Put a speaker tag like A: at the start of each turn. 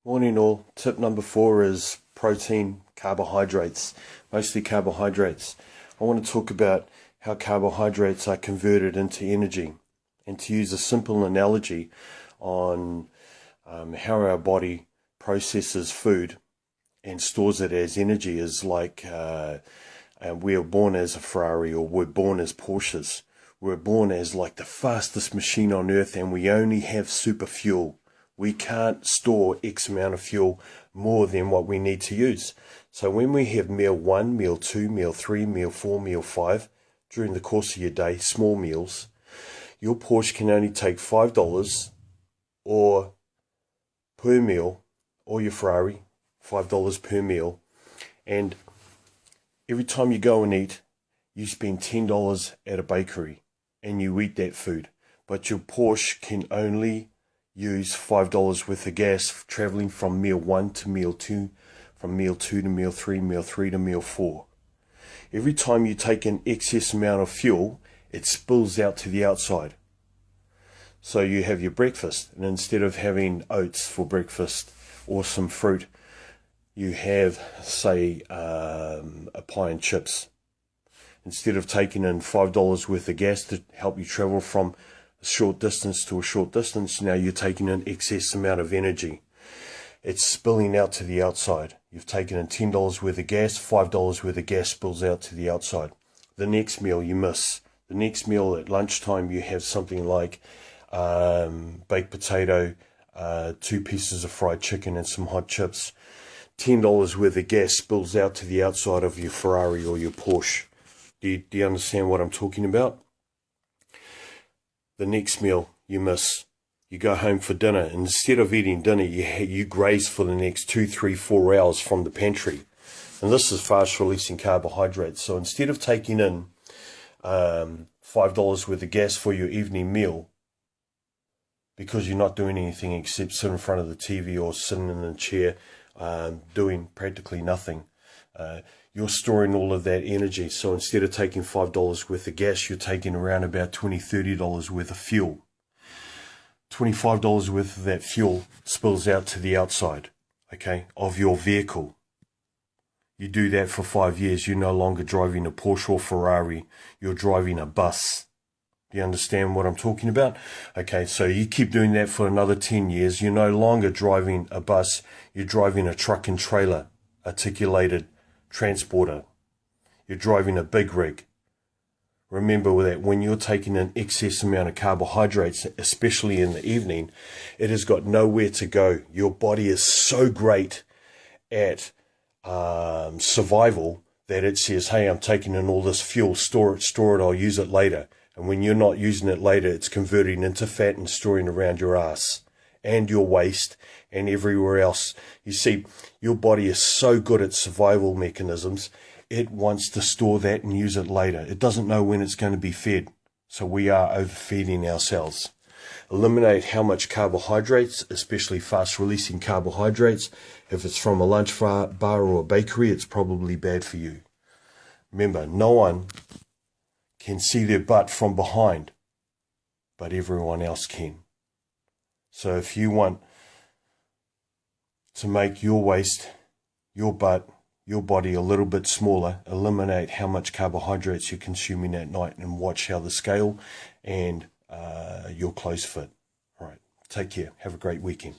A: Morning all. Tip number 4 is protein, carbohydrates, mostly carbohydrates. I want to talk about how carbohydrates are converted into energy, and to use a simple analogy on how our body processes food and stores it as energy is like we're born as a Ferrari, or we're born as Porsches. We're born as like the fastest machine on earth, and we only have super fuel. We can't store X amount of fuel more than what we need to use. So when we have meal 1, meal 2, meal 3, meal 4, meal 5, during the course of your day, small meals, your Porsche can only take $5 or per meal, or your Ferrari, $5 per meal. And every time you go and eat, you spend $10 at a bakery and you eat that food. But your Porsche can only use $5 worth of gas traveling from meal 1 to meal 2, from meal 2 to meal 3, meal 3 to meal 4. Every time you take an excess amount of fuel, it spills out to the outside. So you have your breakfast, and instead of having oats for breakfast or some fruit, you have, say, a pie and chips. Instead of taking in $5 worth of gas to help you travel from a short distance to a short distance, now you're taking an excess amount of energy. It's spilling out to the outside. You've taken in $10 worth of gas, $5 worth of gas spills out to the outside. The next meal you miss. The next meal at lunchtime you have something like baked potato, 2 pieces of fried chicken and some hot chips. $10 worth of gas spills out to the outside of your Ferrari or your Porsche. Do you understand what I'm talking about? The next meal you miss. You go home for dinner, and instead of eating dinner, you graze for the next 2, 3, 4 hours from the pantry. And this is fast releasing carbohydrates. So instead of taking in $5 worth of gas for your evening meal, because you're not doing anything except sit in front of the TV or sitting in a chair doing practically nothing, you're storing all of that energy. So instead of taking $5 worth of gas, you're taking around about $20, $30 worth of fuel. $25 worth of that fuel spills out to the outside, okay, of your vehicle. You do that for 5 years, you're no longer driving a Porsche or Ferrari, you're driving a bus. Do you understand what I'm talking about? Okay, so you keep doing that for another 10 years, you're no longer driving a bus, you're driving a truck and trailer, articulated transporter. You're driving a big rig. Remember that when you're taking an excess amount of carbohydrates, especially in the evening, it has got nowhere to go. Your body is so great at survival that it says, hey, I'm taking in all this fuel, store it, I'll use it later. And when you're not using it later, it's converting into fat and storing around your ass and your waist and everywhere else. You see, your body is so good at survival mechanisms, it wants to store that and use it later. It doesn't know when it's going to be fed. So we are overfeeding ourselves. Eliminate how much carbohydrates, especially fast-releasing carbohydrates. If it's from a lunch bar or a bakery, it's probably bad for you. Remember, no one can see their butt from behind, but everyone else can. So if you want to make your waist, your butt, your body a little bit smaller, eliminate how much carbohydrates you're consuming at night and watch how the scale and your clothes fit. All right, take care. Have a great weekend.